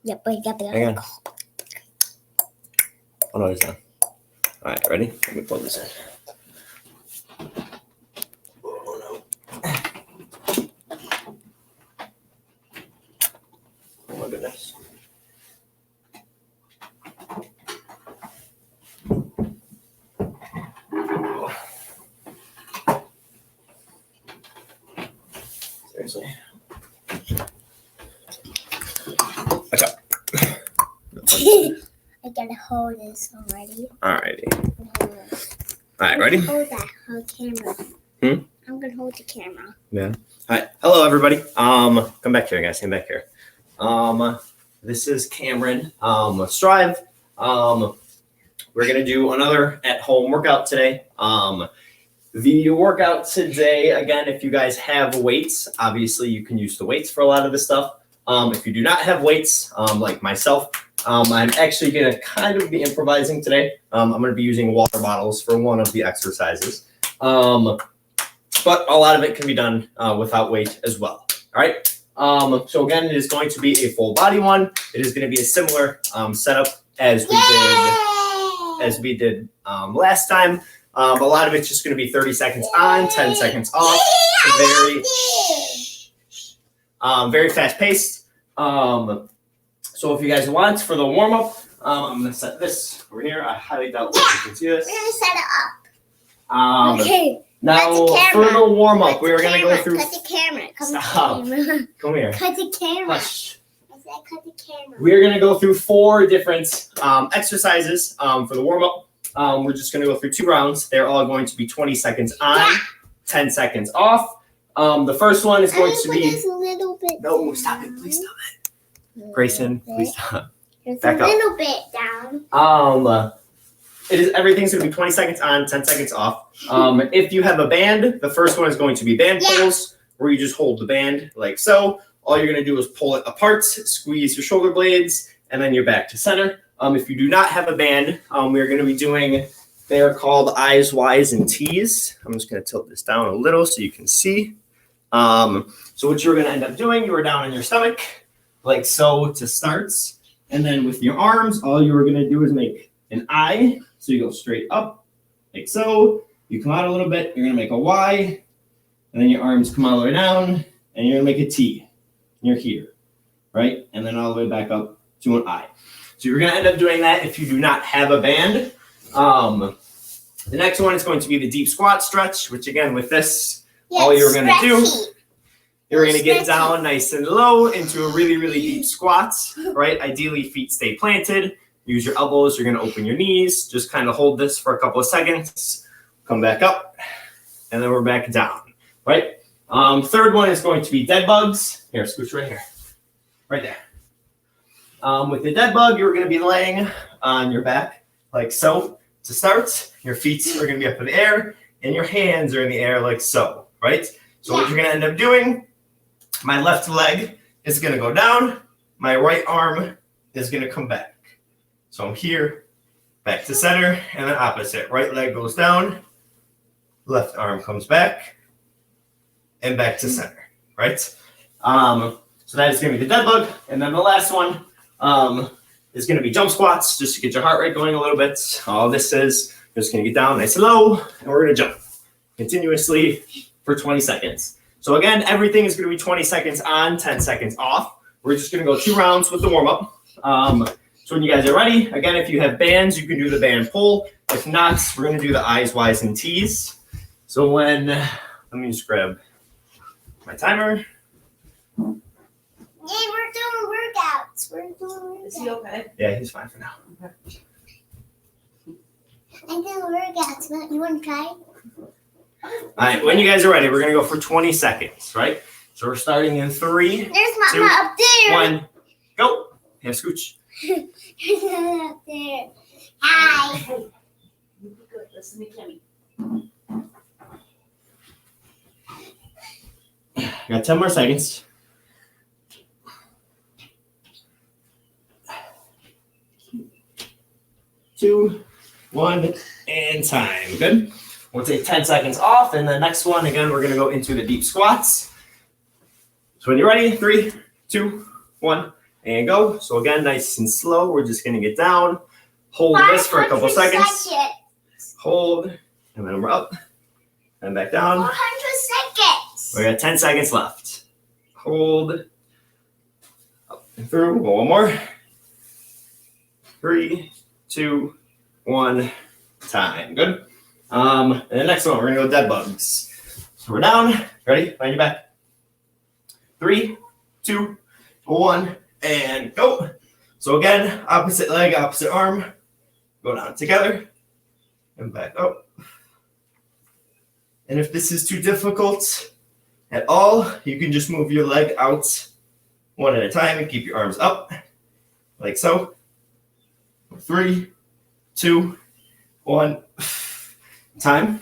Yep, wake up. Hang on. Oh no, it's not. All right, ready? Let me pull this in. Oh no. Oh my goodness. Seriously. Watch out. I gotta hold this already. Alrighty. All right, ready? Hold that whole camera. I'm gonna hold the camera. Yeah. All right. Hello, everybody. Come back here, guys. Come back here. This is Cameron. Strive. We're gonna do another at-home workout today. The workout today, again, if you guys have weights, obviously you can use the weights for a lot of this stuff. If you do not have weights, like myself, I'm actually going to kind of be improvising today. I'm going to be using water bottles for one of the exercises. But a lot of it can be done without weight as well. All right. So again, it is going to be a full body one. It is going to be a similar setup as we did last time. A lot of it's just going to be 30 seconds on, 10 seconds off. Very fast paced. So if you guys want for the warm up, I'm going to set this over here. I highly doubt that you can see this. We're gonna set it up. Okay. Now for the warm up, we're going to go through. Cut the camera. Stop. Come here. Cut the camera. Hush. I said cut the camera. We're going to go through 4 different exercises for the warm up. We're just going to go through 2 rounds. They're all going to be 20 seconds on, 10 seconds off. The first one is going to be. A little bit No, stop it! Please stop it, Grayson. Please stop. Back up. A little bit down. Everything's going to be 20 seconds on, 10 seconds off. If you have a band, the first one is going to be band pulls, where you just hold the band like so. All you're going to do is pull it apart, squeeze your shoulder blades, and then you're back to center. If you do not have a band, we're going to be doing. They are called IYTs. I'm just going to tilt this down a little so you can see. So what you're going to end up doing, you are down on your stomach, like so to start. And then with your arms, all you're going to do is make an I. So you go straight up, like so. You come out a little bit, you're going to make a Y. And then your arms come all the way down, and you're going to make a T. And you're here, right? And then all the way back up to an I. So you're going to end up doing that if you do not have a band. The next one is going to be the deep squat stretch, which again, with this, all you're going to do, you're going to get down nice and low into a really, really deep squat, right? Ideally, feet stay planted. Use your elbows. You're going to open your knees. Just kind of hold this for a couple of seconds. Come back up, and then we're back down, right? Third one is going to be dead bugs. Here, scooch right here. Right there. With the dead bug, you're going to be laying on your back like so. To start, your feet are going to be up in the air, and your hands are in the air like so, right? So what you're going to end up doing, my left leg is going to go down. My right arm is going to come back. So I'm here, back to center, and then opposite. Right leg goes down, left arm comes back, and back to center, right? So that is going to be the dead bug. And then the last one is going to be jump squats, just to get your heart rate going a little bit. All this is, you're just going to get down nice and low, and we're going to jump continuously for 20 seconds. So again, everything is going to be 20 seconds on, 10 seconds off. We're just going to go 2 rounds with the warm-up. So when you guys are ready, again, if you have bands, you can do the band pull. If not, we're going to do the I's, Y's, and T's. So let me just grab my timer. Yeah, we're doing workouts. Is he okay? Yeah, he's fine for now. Okay. I'm doing workouts. You want to try? All right, when you guys are ready, we're going to go for 20 seconds, right? So we're starting in 3, There's Mama 2, up there. 1, go. Yeah, scooch. There's Mama up there. Hi. Hey, you be good. Listen to Kimmy. Got 10 more seconds. 2, 1, and time. Good. We'll take 10 seconds off, and the next one, again, we're going to go into the deep squats. So when you're ready, 3, 2, 1, and go. So again, nice and slow. We're just gonna get down. Hold this for a couple seconds. Hold, and then we're up and back down. 400 seconds. We got 10 seconds left. Hold, up and through. One more. 3, 2, 1. Time. Good. And the next one, we're gonna go dead bugs. So we're down. Ready? Find your back. 3, 2, 1, and go. So again, opposite leg, opposite arm. Go down together and back up. And if this is too difficult at all, you can just move your leg out one at a time and keep your arms up, like so. 3, 2, 1. Time.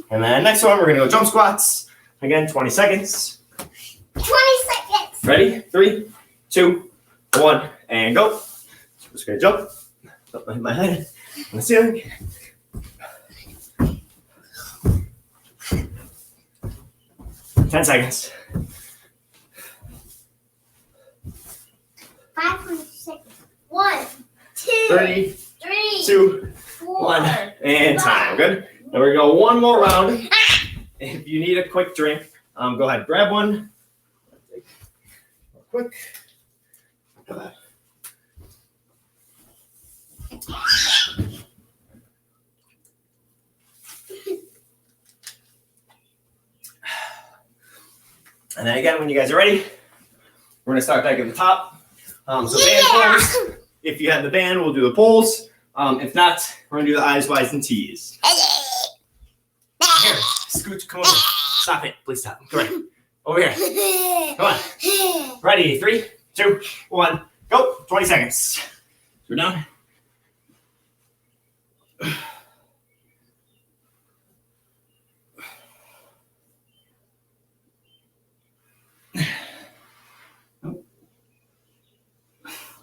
And then next one, we're gonna go jump squats. Again, 20 seconds. 20 seconds. Ready? 3, 2, 1, and go. So just gonna jump. Up my head on the ceiling. Ten seconds. 500 seconds. 1, 2, 3, 2, 4, 1, and time. Good. Now we're gonna go one more round. If you need a quick drink, go ahead, grab one. Quick. And then again, when you guys are ready, we're gonna start back at the top. So band pulls. If you have the band, we'll do the pulls. If not, we're gonna do the I's, Y's, and T's. Here, Scooch, come over. Stop it, please stop. Come here. Over here. Come on. Ready? 3, 2, 1, go. 20 seconds. We're down.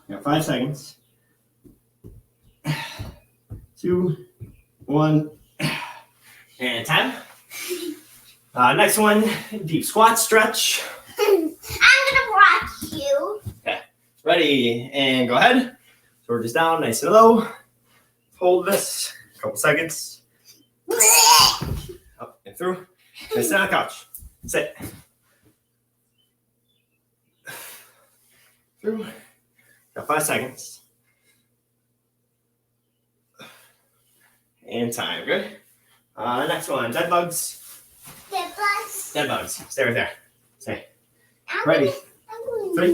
Got 5 seconds. 2, 1, and time. Next one, deep squat stretch. I'm gonna watch you. Okay, ready, and go ahead. So we're just down, nice and low. Hold this, a couple seconds. Up and through. And sit on the couch. Sit. Through. Got 5 seconds. And time. Good. Next one, dead bugs. Dead bugs. Dead bugs. Stay right there. Stay. I'm Ready. Gonna, 3.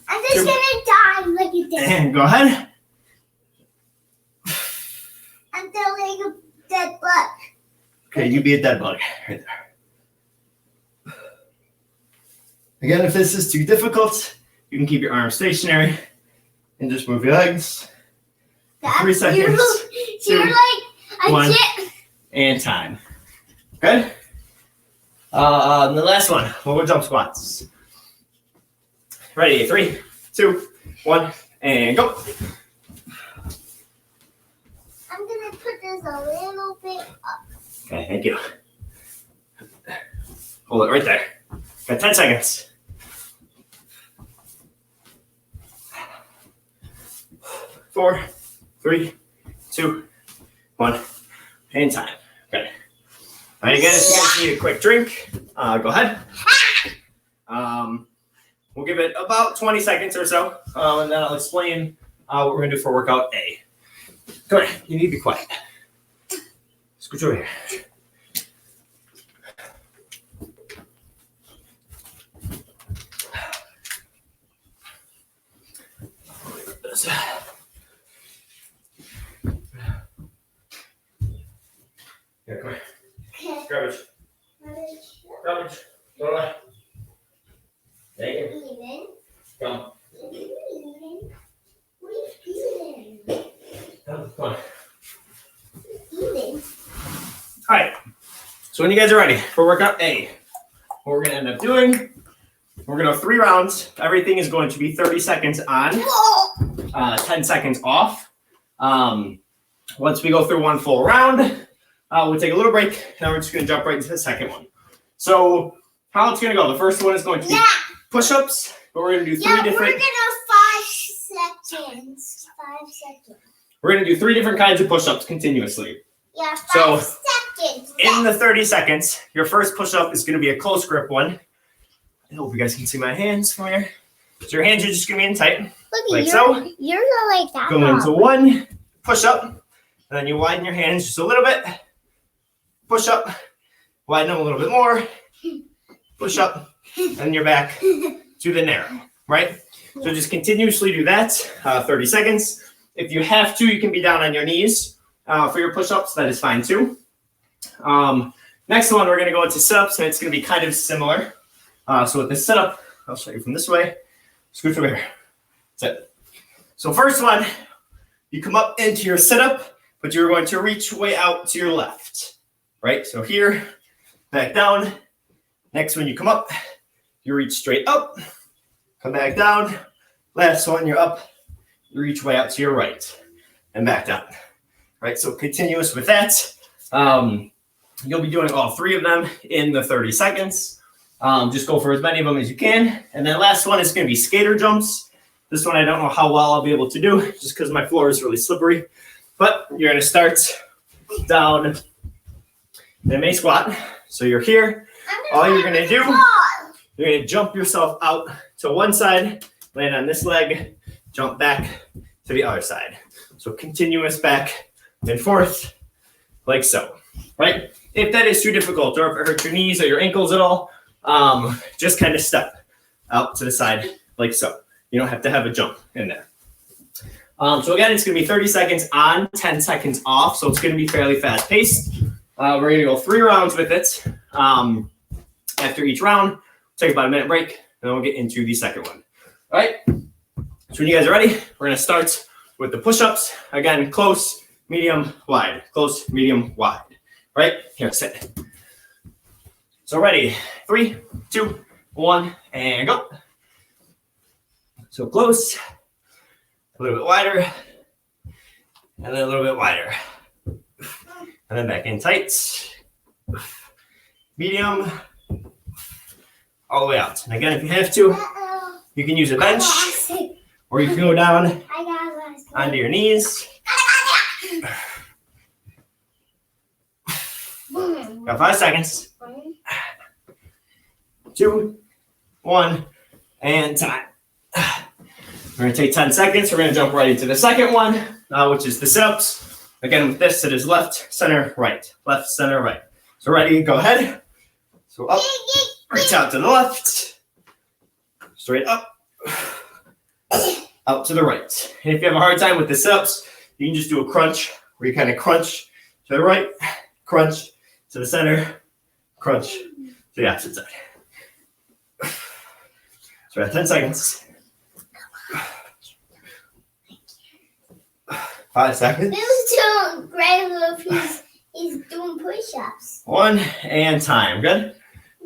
I'm just 2, gonna die like a dead. And go ahead. I'm still like a dead bug. Okay, you be a dead bug right there. Again, if this is too difficult, you can keep your arms stationary and just move your legs. 3 seconds. You're like a 1, jet. and time. Good. The last one, we'll go jump squats. Ready? 3, 2, 1, and go. I'm gonna put this a little bit up. Okay, thank you. Hold it right there. Got 10 seconds. 4, 3, 2, 1, and time. Okay. All right, again, if you guys need a quick drink, go ahead. We'll give it about 20 seconds or so, and then I'll explain what we're gonna do for workout A. Come on, you need to be quiet. Scooch over here. Here, come here. Okay. Garbage. Garbage. Go away. Thank you. Even. Come. Even. What are you doing? Come on. Even. All right. So when you guys are ready for workout A, what we're gonna end up doing, we're gonna go 3 rounds. Everything is going to be 30 seconds on, 10 seconds off. Once we go through one full round, we'll take a little break, and we're just gonna jump right into the second one. So how it's gonna go? The first one is going to be push-ups, but we're gonna do 3 Yeah, different. we're gonna 5 seconds. We're going to do 3 different kinds of push-ups continuously. Yeah, 5 So, seconds. In the 30 seconds, your first push-up is going to be a close grip one. I hope you guys can see my hands from here. So your hands are just going to be in tight, Look, like yours, so. Yours are like that. Go into 1 push-up, and then you widen your hands just a little bit. Push up, widen them a little bit more. Push up, and you're back to the narrow, right? So just continuously do that, 30 seconds. If you have to, you can be down on your knees for your push-ups. That is fine too. Next one, we're going to go into sit-ups, and it's going to be kind of similar. So with the sit-up, I'll show you from this way. Scooch over here. That's it. So first one, you come up into your sit-up, but you're going to reach way out to your left, right? So here, back down. Next one, you come up, you reach straight up, come back down. Last one, you're up, you reach way out to your right and back down, right? So continuous with that. You'll be doing all 3 of them in the 30 seconds. Just go for as many of them as you can. And then last one is going to be skater jumps. This one I don't know how well I'll be able to do just because my floor is really slippery. But you're going to start down in a squat. So you're here. All you're going to do, you're going to jump yourself out to one side, land on this leg, jump back to the other side. So continuous back and forth like so, right? If that is too difficult or if it hurts your knees or your ankles at all, just kind of step out to the side like so. You don't have to have a jump in there. So again, it's going to be 30 seconds on, 10 seconds off. So it's going to be fairly fast paced. We're going to go 3 rounds with it. After each round, take about a minute break, and then we'll get into the second one. All right. So when you guys are ready, we're going to start with the push-ups. Again, close, medium, wide. Close, medium, wide. All right. Here, sit. So ready. 3, 2, 1, and go. So close, a little bit wider, and then a little bit wider. And then back in tight. Medium, all the way out. And again, if you have to, you can use a bench, or you can go down onto your knees. Got 5 seconds. 2, 1, and time. We're going to take 10 seconds. We're going to jump right into the second one, which is the sit-ups. Again, with this, it is left, center, right. Left, center, right. So ready, go ahead. So up, reach out to the left, straight up, out to the right. And if you have a hard time with the sit-ups, you can just do a crunch, where you kind of crunch to the right, crunch to the center, crunch to the opposite side. So we have 10 seconds. 5 seconds. Bill's doing great if he's doing push-ups. 1 and time. Good.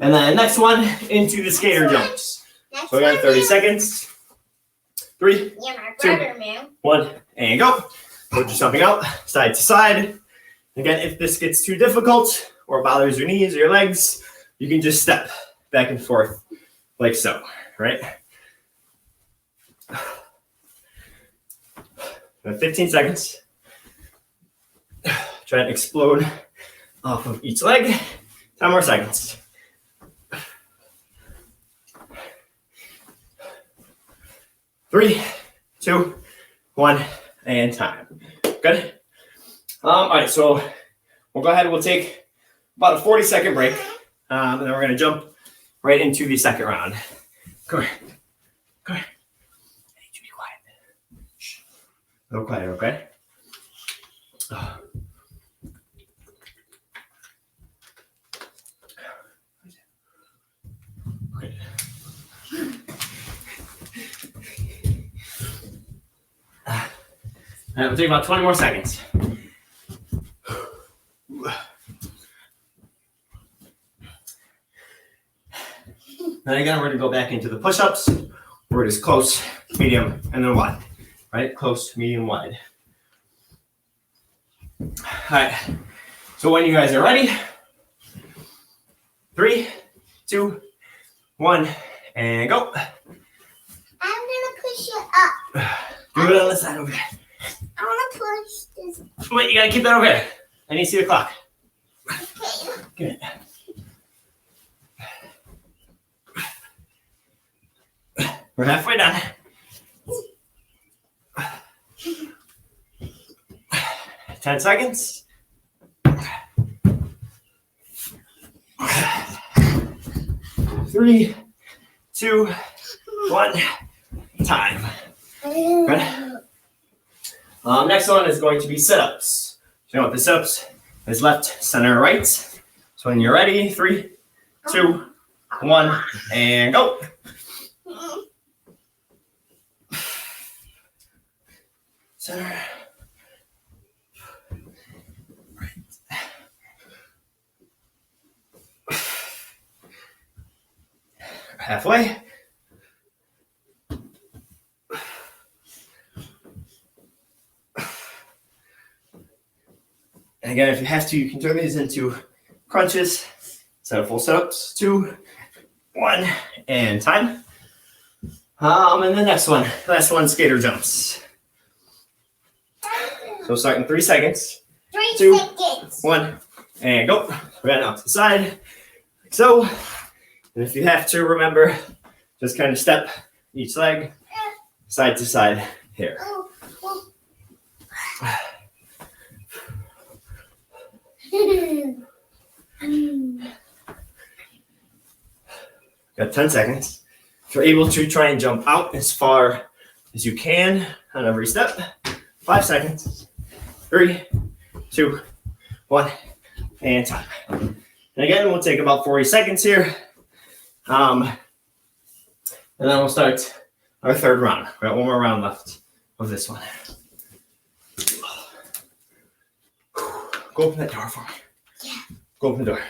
And then next one into the skater jumps. So we got 30 seconds. 3, Yeah, my 2, brother, man. 1, and go. So just jumping out side to side. Again, if this gets too difficult or bothers your knees or your legs, you can just step back and forth like so, right? 15 seconds. Try and explode off of each leg. 10 more seconds. 3, 2, 1, and time. Good. All right, so we'll go ahead and we'll take about a 40-second break. And then we're going to jump right into the second round. Come here. Come here. I need you to be quiet. Shh. A little quieter, okay? All right, we'll take about 20 more seconds. Then again, we're going to go back into the push-ups, where it is close, medium, and then wide. Right? Close, medium, wide. All right. So when you guys are ready, 3, 2, 1, and go. I'm going to push it up. Do it on the side over there. Wait, you gotta keep that over there. I need to see the clock. Good. We're halfway done. 10 seconds. 3, 2, 1, time. Good. Next one is going to be sit-ups. So you know what the sit-ups is left, center, right. So when you're ready, 3, 2, 1, and go. Center. Right. Halfway. And again, if you have to, you can turn these into crunches. So full sit-ups. 2, 1, and time. And the next one, last one, skater jumps. So start in 3 seconds. 3 2, seconds. 1, and go. Right out to the side, like so. And if you have to, remember, just kind of step each leg side to side here. Got 10 seconds. If you're able to, try and jump out as far as you can on every step. 5 seconds. 3, 2, 1, and time. And again, we'll take about 40 seconds here. And then we'll start our third round. We got one more round left of this one. Go open that door for me. Yeah. Go open the door.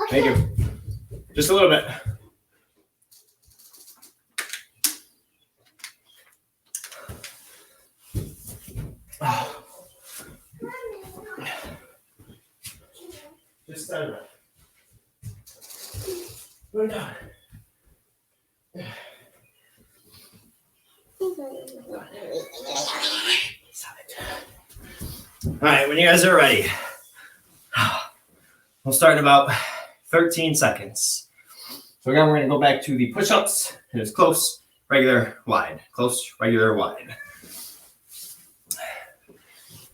Okay. Thank you. Just a little bit. Just stand up. Put it down. All right, when you guys are ready, we'll start in about 13 seconds. So again, we're going to go back to the push-ups. It is close, regular, wide. Close, regular, wide.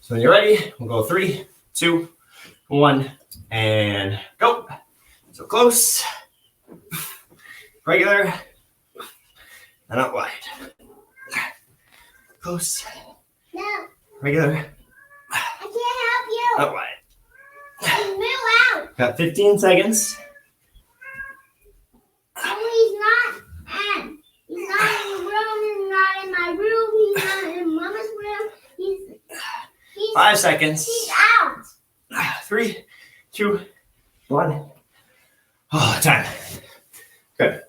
So when you're ready, we'll go 3, 2, 1, and go. So close, regular, and out wide. Close, No, regular, I can't help you. out wide. Move out. Got 15 seconds. Oh, he's not. And he's not in the room. He's not in my room. He's not in Mama's room. He's 5 seconds. He's out. 3, 2, 1. Oh, time. Good.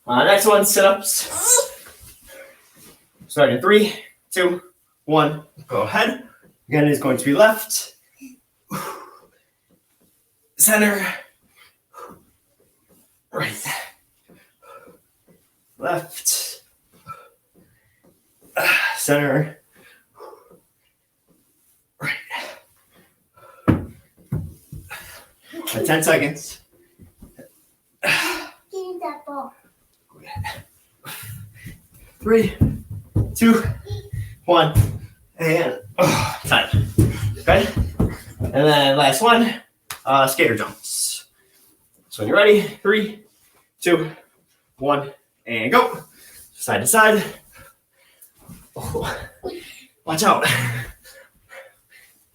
Next one, sit-ups. Start in 3, 2, 1. Go ahead. Again, it's going to be left, center, right, left, center, right. 10 seconds. Give me that ball. 3, 2, 1, and time. Okay? And then last one, skater jumps. So when you're ready, 3, 2, 1, and go. Side to side. Oh, watch out.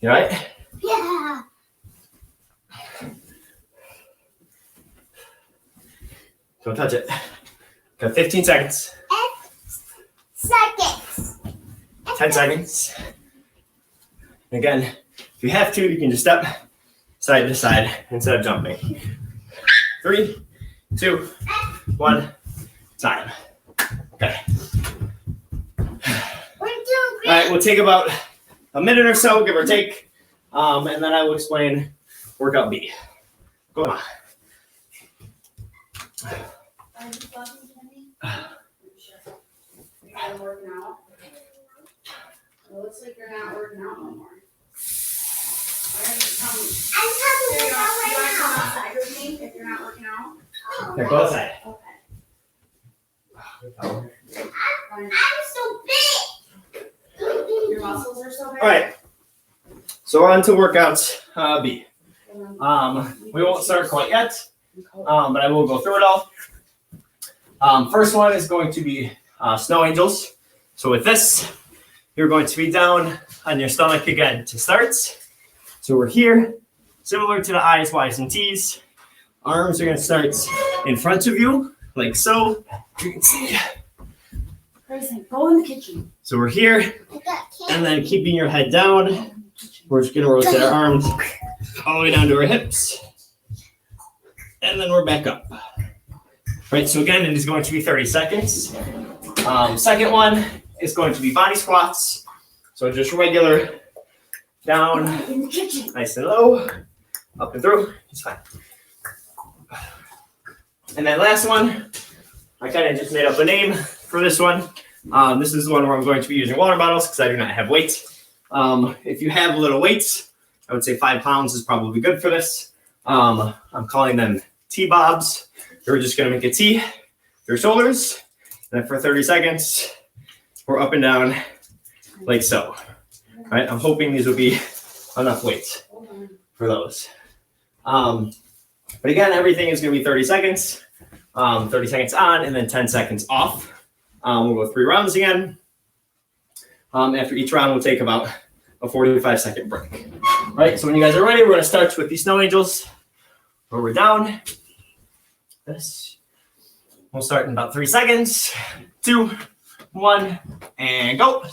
You all right? Yeah. Don't touch it. Got 15 seconds. Seconds. 10 seconds. Again, if you have to, you can just step side to side instead of jumping. 3, 2, 1, time. Okay. We're doing All right, we'll take about a minute or so, give or take, and then I will explain workout B. Go on. Are you talking to me? You're working out? It looks like you're not working out no more. There you go. You want to come outside with me if you're not working out? Here, go outside. Okay. I'm so big. Your muscles are so big. All right. So on to workout B. We won't start quite yet, but I will go through it all. First one is going to be snow angels. So with this, you're going to be down on your stomach again to start. So we're here, similar to the I's, Y's, and T's. Arms are going to start in front of you, like so. You can see. Grayson, go in the kitchen. So we're here, and then keeping your head down, we're just going to rotate our arms all the way down to our hips. And then we're back up. Right, so again, it is going to be 30 seconds. Second one is going to be body squats. So just regular, down, In the kitchen. nice and low, up and through, it's fine. And then last one, I kind of just made up a name for this one. This is the one where I'm going to be using water bottles because I do not have weight. If you have little weights, I would say 5 pounds is probably good for this. I'm calling them T-bobs. You're just going to make a T, your shoulders, and then for 30 seconds, we're up and down like so. All right, I'm hoping these will be enough weight for those. But again, everything is going to be 30 seconds. 30 seconds on and then 10 seconds off. We'll go 3 rounds again. After each round, we'll take about a 45-second break. All right, so when you guys are ready, we're going to start with these snow angels, where we're down. This. We'll start in about 3 seconds. 2, 1, and go.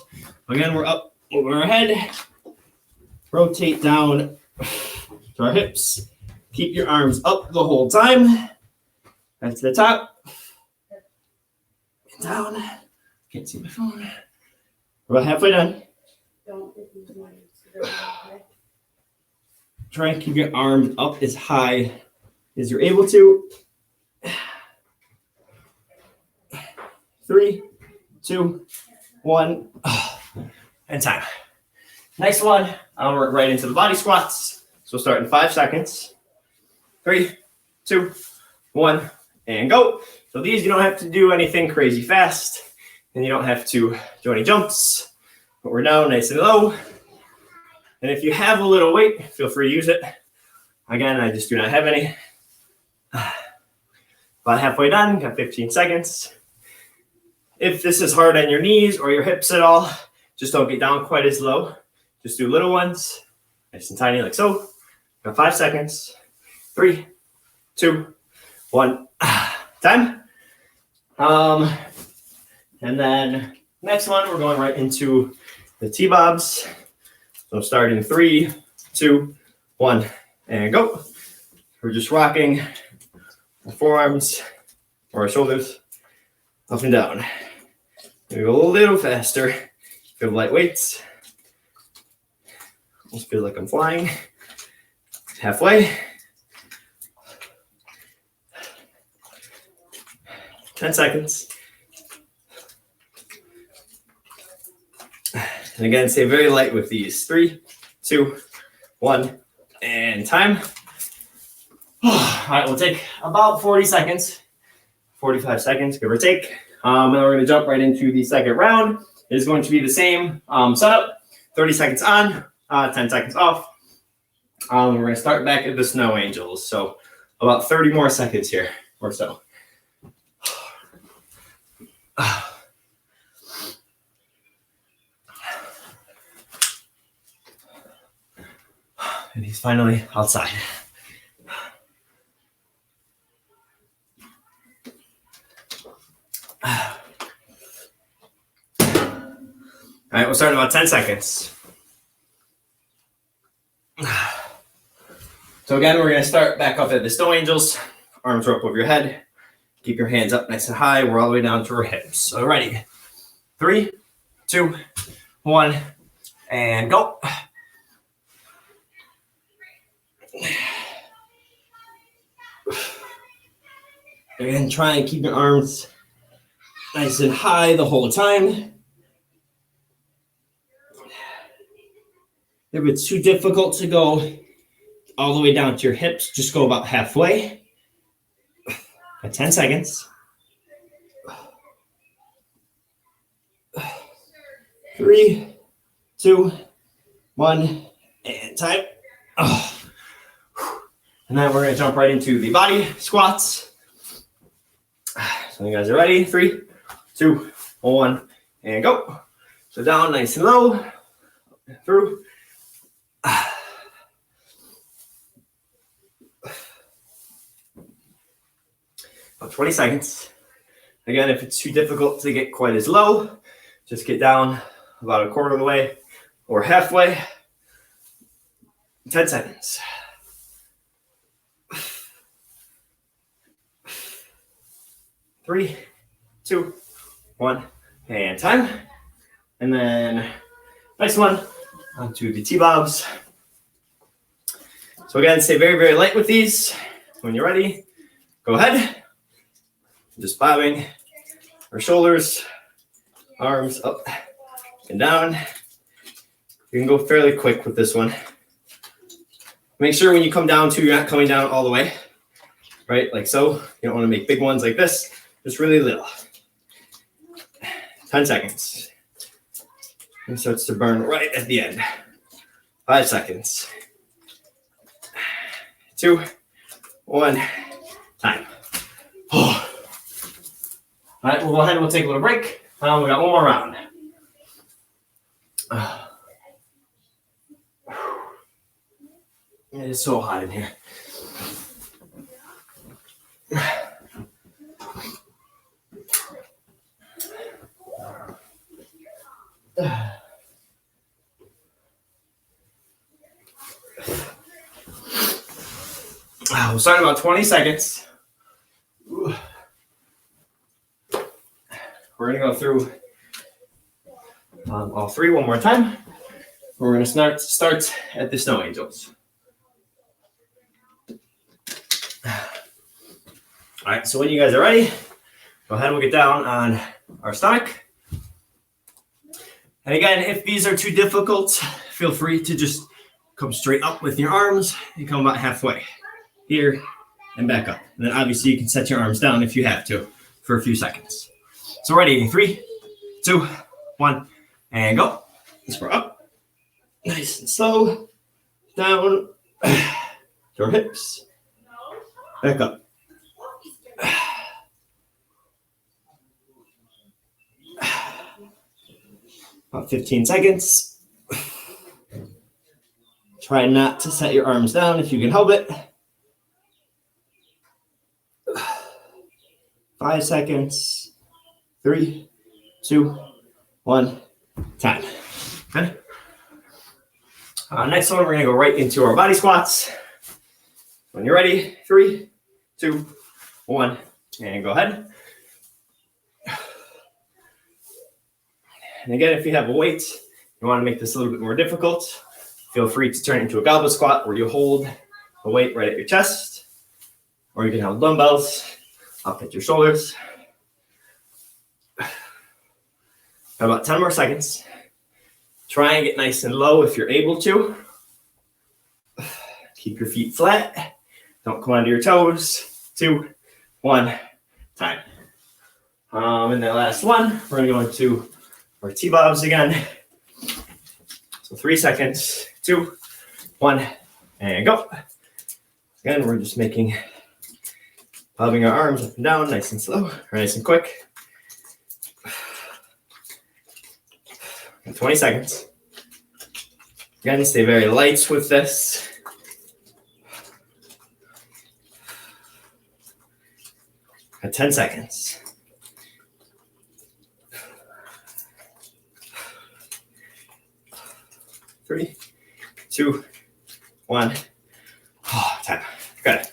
Again, we're up over our head. Rotate down to our hips. Keep your arms up the whole time. Back to the top. And down. Can't see my phone. We're about halfway done. Try and keep your arms up as high as you're able to. 3, 2, 1, and time. Next one, I'll work right into the body squats. So start in 5 seconds. 3, 2, 1, and go. So these, you don't have to do anything crazy fast, and you don't have to do any jumps. But we're down nice and low. And if you have a little weight, feel free to use it. Again, I just do not have any. About halfway done, got 15 seconds. If this is hard on your knees or your hips at all, just don't get down quite as low. Just do little ones, nice and tiny like so. Got 5 seconds. 3, 2, 1, time. And then next one, we're going right into the T-bobs. So starting 3, 2, 1, and go. We're just rocking our forearms or our shoulders up and down. We go a little faster. Feel light weights. Almost feel like I'm flying. Halfway. 10 seconds. And again, stay very light with these. 3, 2, 1, and time. All right, we'll take about 40 seconds, 45 seconds, give or take. And then we're going to jump right into the second round. It is going to be the same setup. 30 seconds on, 10 seconds off. We're going to start back at the snow angels. So about 30 more seconds here or so. And he's finally outside. All right, we'll start in about 10 seconds. So again, we're going to start back up at the snow angels. Arms are up over your head. Keep your hands up nice and high. We're all the way down to our hips. So ready? 3, 2, 1, and go. Again, try and keep your arms nice and high the whole time. If it's too difficult to go all the way down to your hips. Just go about halfway. At 10 seconds. 3, 2, 1, and time. Oh. And then we're going to jump right into the body squats. So you guys are ready? 3, 2, 1, and go. So down nice and low. Through. About 20 seconds. Again, if it's too difficult to get quite as low, just get down about a quarter of the way or halfway. 10 seconds. 3, 2, 1, and time. And then next one, onto the T-bobs. So again, stay very, very light with these. When you're ready, go ahead. Just bobbing our shoulders, arms up and down. You can go fairly quick with this one. Make sure when you come down too, you're not coming down all the way, right? Like so. You don't want to make big ones like this, just really little. 10 seconds. It starts to burn right at the end. 5 seconds. 2, 1, time. Oh. All right, we'll go ahead and we'll take a little break. We got one more round. It is so hot in here. We'll start in about 20 seconds. We're going to go through all three one more time. We're going to start at the snow angels. All right, so when you guys are ready, go ahead and we'll get down on our stomach. And again, if these are too difficult, feel free to just come straight up with your arms and come about halfway. Here and back up. And then obviously you can set your arms down if you have to for a few seconds. So ready, 3, 2, 1, and go. Let's go up. Nice and slow. Down. To our hips. Back up. About 15 seconds. Try not to set your arms down if you can help it. 5 seconds. 3, 2, 1, time. Okay. Next one, we're going to go right into our body squats. When you're ready, 3, 2, 1, and go ahead. And again, if you have a weight, you want to make this a little bit more difficult, feel free to turn it into a goblet squat where you hold the weight right at your chest, or you can have dumbbells up at your shoulders. Got about 10 more seconds. Try and get nice and low if you're able to. Keep your feet flat. Don't come onto your toes. 2, 1, time. And then last one, we're going to go into our T-bobs again. So 3 seconds. 2, 1, and go. Again, we're just bobbing our arms up and down, nice and slow, or nice and quick. 20 seconds. Again, stay very light with this. At 10 seconds. 3, 2, 1. Oh, time. Good.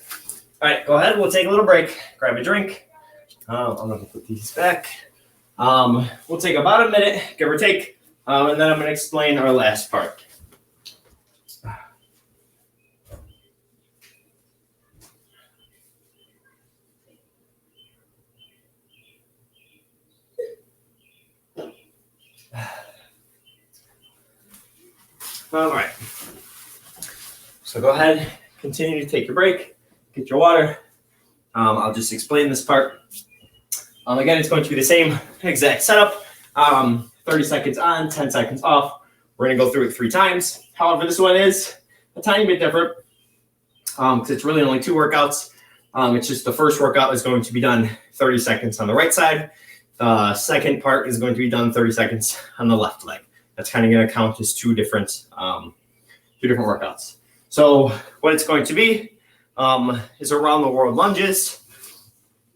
All right, go ahead. We'll take a little break. Grab a drink. I'm going to put these back. We'll take about a minute, give or take, and then I'm going to explain our last part. All right. So go ahead, continue to take your break, get your water. I'll just explain this part. Again, it's going to be the same exact setup. 30 seconds on, 10 seconds off. We're going to go through it 3 times. However, this one is a tiny bit different because it's really only 2 workouts. It's just the first workout is going to be done 30 seconds on the right side. The second part is going to be done 30 seconds on the left leg. That's kind of going to count as 2 different workouts. So what it's going to be is around the world lunges.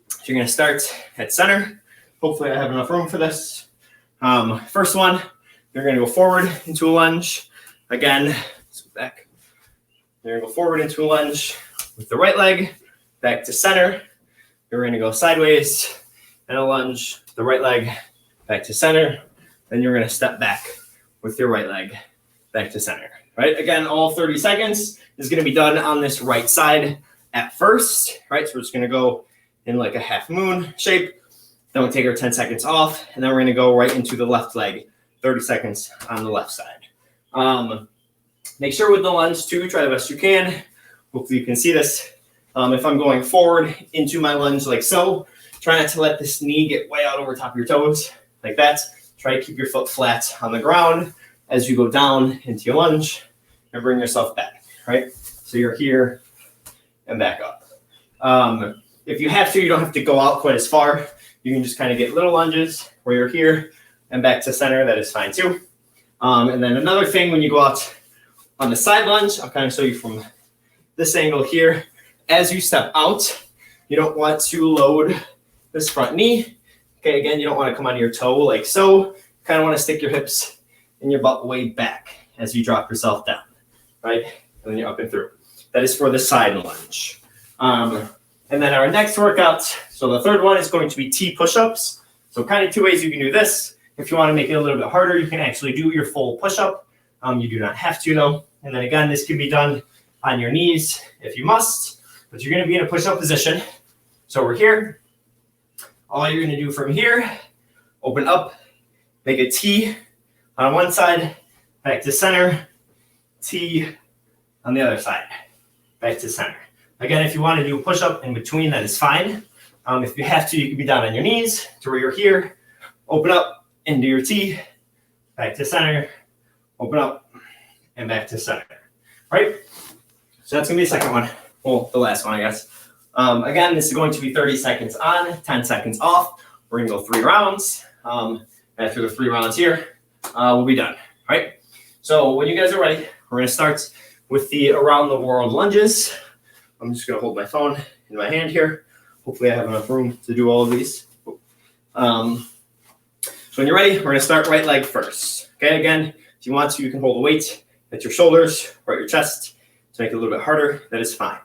So you're going to start at center. Hopefully I have enough room for this. First one, you're going to go forward into a lunge. Again, let's go back. You're going to go forward into a lunge with the right leg, back to center. You're going to go sideways and a lunge, the right leg, back to center. Then you're going to step back with your right leg, back to center. Right? Again, all 30 seconds is going to be done on this right side at first. Right? So we're just going to go in like a half moon shape. Then we'll take our 10 seconds off, and then we're going to go right into the left leg, 30 seconds on the left side. Make sure with the lunge too, try the best you can. Hopefully you can see this. If I'm going forward into my lunge like so, try not to let this knee get way out over top of your toes, like that. Try to keep your foot flat on the ground as you go down into your lunge and bring yourself back, right? So you're here and back up. If you have to, you don't have to go out quite as far. You can just kind of get little lunges where you're here and back to center. That is fine too. And then another thing, when you go out on the side lunge, I'll kind of show you from this angle here. As you step out, you don't want to load this front knee. Okay, again, you don't want to come onto your toe like so. You kind of want to stick your hips and your butt way back as you drop yourself down, right? And then you're up and through. That is for the side lunge. And then our next workout, so the third one is going to be T push-ups. So kind of 2 ways you can do this. If you want to make it a little bit harder, you can actually do your full push-up. You do not have to though. And then again, this can be done on your knees if you must, but you're going to be in a push-up position. So we're here. All you're going to do from here, open up, make a T on one side, back to center, T on the other side, back to center. Again, if you want to do a push-up in between, that is fine. If you have to, you can be down on your knees to where you're here. Open up into your T, back to center, open up, and back to center. Right? So that's going to be the second one. Well, the last one, I guess. Again, this is going to be 30 seconds on, 10 seconds off. We're going to go 3 rounds. After the 3 rounds here, we'll be done. Right? So when you guys are ready, we're going to start with the around the world lunges. I'm just going to hold my phone in my hand here. Hopefully I have enough room to do all of these. So when you're ready, we're going to start right leg first. Okay, again, if you want to, you can hold the weight at your shoulders or at your chest to make it a little bit harder. That is fine.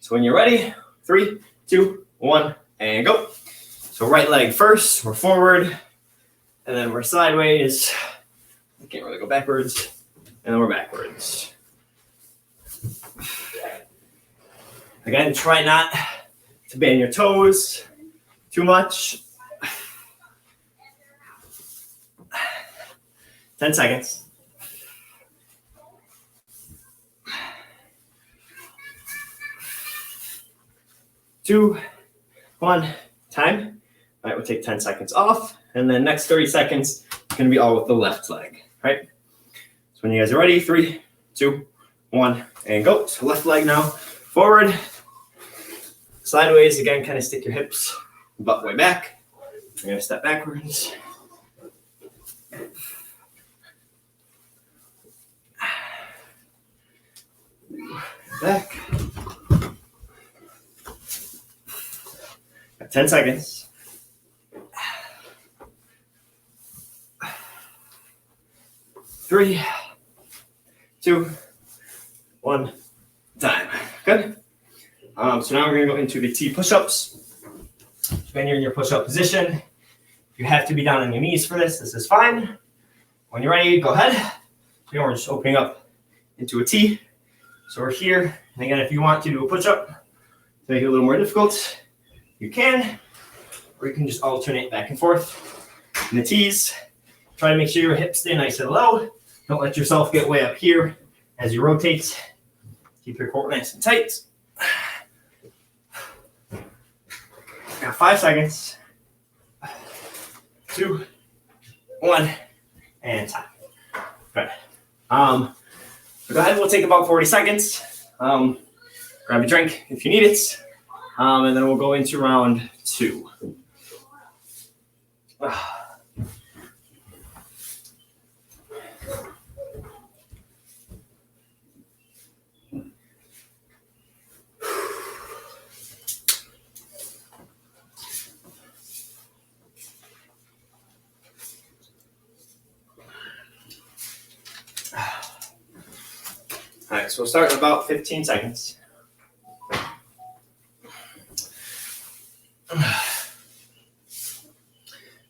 So when you're ready, 3, 2, 1, and go. So right leg first, we're forward, and then we're sideways. I can't really go backwards, and then we're backwards. Again, try not to bend your toes too much. 10 seconds. 2, 1, time. All right, we'll take 10 seconds off, and then next 30 seconds is going to be all with the left leg, right? So when you guys are ready, 3, 2, 1, and go. So left leg now, forward, sideways. Again, kind of stick your hips, butt way back. You're going to step backwards. Back. Got 10 seconds. 3, 2, 1, time. Good. So now we're going to go into the T push-ups. When you're in your push-up position, if you have to be down on your knees for this, this is fine. When you're ready, go ahead. So we're just opening up into a T. So we're here. And again, if you want to do a push-up to make it a little more difficult, you can. Or you can just alternate back and forth in the T's. Try to make sure your hips stay nice and low. Don't let yourself get way up here as you rotate. Keep your core nice and tight. Got 5 seconds. 2, 1, and time. Good. So go ahead. We'll take about 40 seconds. Grab a drink if you need it, and then we'll go into round 2. All right, so we'll start in about 15 seconds.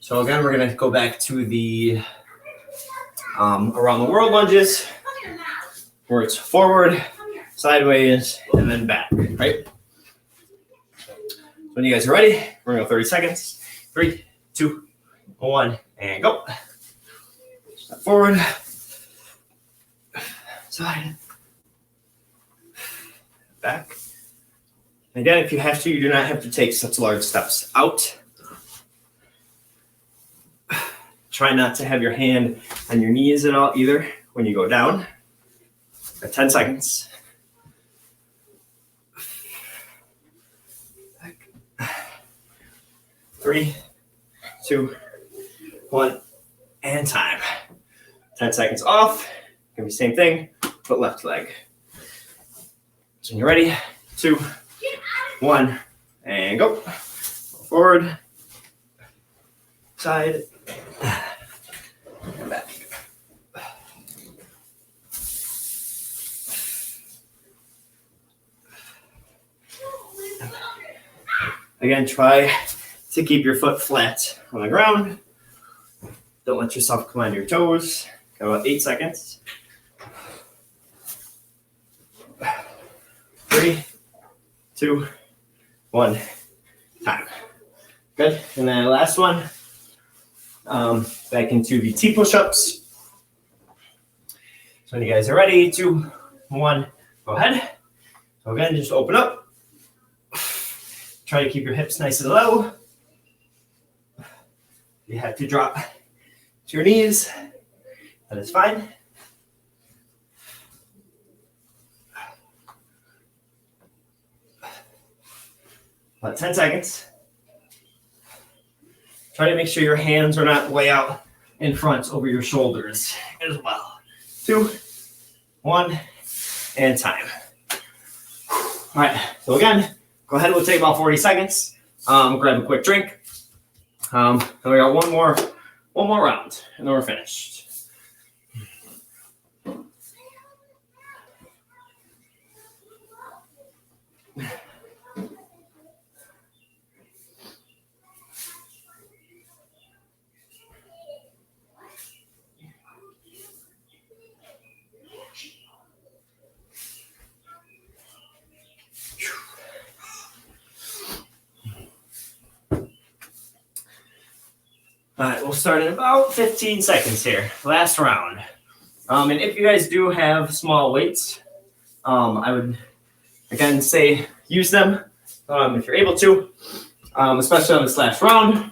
So again, we're gonna go back to the around the world lunges, where it's forward, sideways, and then back, right? So when you guys are ready, we're gonna go 30 seconds. 3, 2, 1, and go. Step forward, side, back. And again, if you have to, you do not have to take such large steps out. Try not to have your hand on your knees at all either when you go down. Got 10 seconds. Back. 3, 2, 1, and time. 10 seconds off. Gonna be same thing, but left leg. So when you're ready, 2, 1, and go. Forward, side, and back. Again, try to keep your foot flat on the ground. Don't let yourself come onto your toes. Got about 8 seconds. 3, 2, 1, time. Good. And then last one, back into the T push-ups. So when you guys are ready, 2, 1, go ahead. So again, just open up. Try to keep your hips nice and low. You have to drop to your knees. That is fine. About 10 seconds. Try to make sure your hands are not way out in front over your shoulders as well. 2, 1, and time. All right, so again, go ahead, we'll take about 40 seconds. Grab a quick drink. And we got one more round, and then we're finished. All right, we'll start in about 15 seconds here. Last round. And if you guys do have small weights, I would, again, say use them if you're able to, especially on this last round.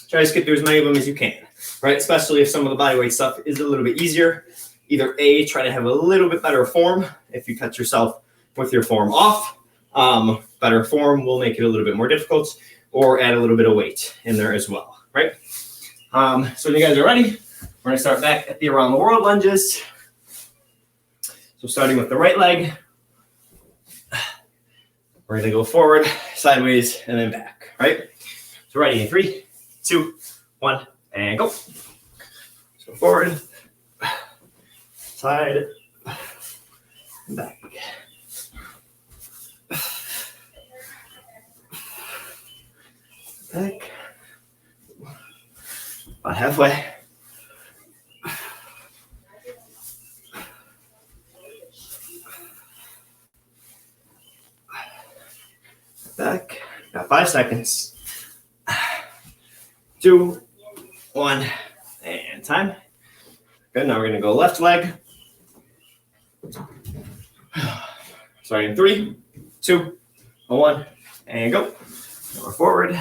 Try to skip through as many of them as you can, right? Especially if some of the bodyweight stuff is a little bit easier. Either A, try to have a little bit better form. If you cut yourself with your form off, better form will make it a little bit more difficult, or add a little bit of weight in there as well, right? So when you guys are ready, we're gonna start back at the around the world lunges. So starting with the right leg, we're gonna go forward, sideways, and then back, right? So ready in 3, 2, 1, and go. So forward, side, and back. Back. About halfway. Back. Got 5 seconds. 2, 1, and time. Good. Now we're going to go left leg. Starting in 3, 2, 1, and go. More forward,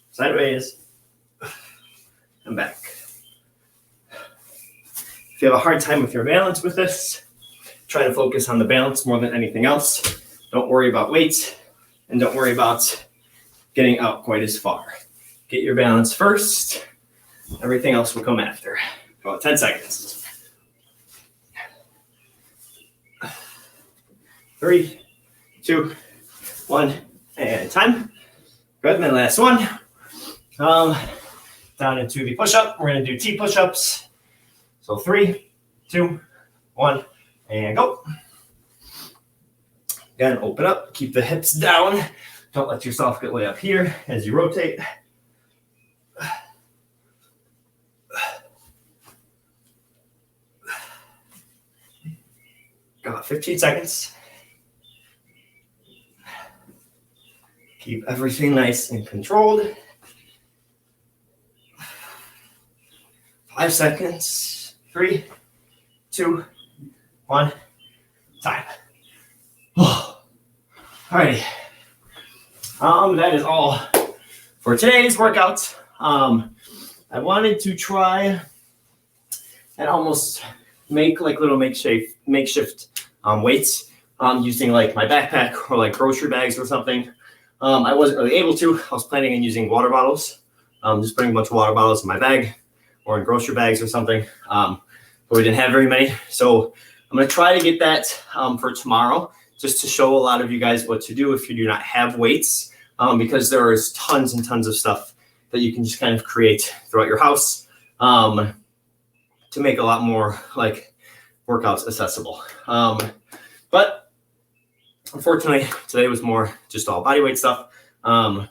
sideways, and back. If you have a hard time with your balance with this, try to focus on the balance more than anything else. Don't worry about weight, and don't worry about getting out quite as far. Get your balance first. Everything else will come after. About 10 seconds. 3, 2, 1, and time. Good, and then last one. Down into the push-up. We're gonna do T push-ups. So 3, 2, 1, and go. Again, open up, keep the hips down. Don't let yourself get way up here as you rotate. Got 15 seconds. Keep everything nice and controlled. 5 seconds. 3, 2, 1. Time. Alrighty. That is all for today's workout. I wanted to try and almost make like little makeshift weights using like my backpack or like grocery bags or something. I wasn't really able to. I was planning on using water bottles. Just putting a bunch of water bottles in my bag or in grocery bags or something. But we didn't have very many. So I'm going to try to get that for tomorrow, just to show a lot of you guys what to do if you do not have weights, because there is tons and tons of stuff that you can just kind of create throughout your house to make a lot more like workouts accessible. But unfortunately, today was more just all body weight stuff. I'll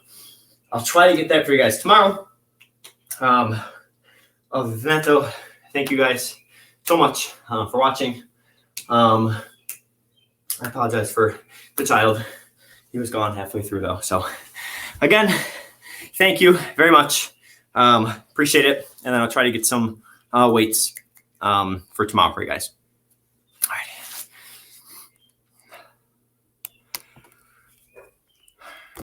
try to get that for you guys tomorrow. Other than that, though, thank you guys so much for watching. I apologize for the child. He was gone halfway through, though. So, again, thank you very much. Appreciate it. And then I'll try to get some weights for tomorrow for you guys. All right.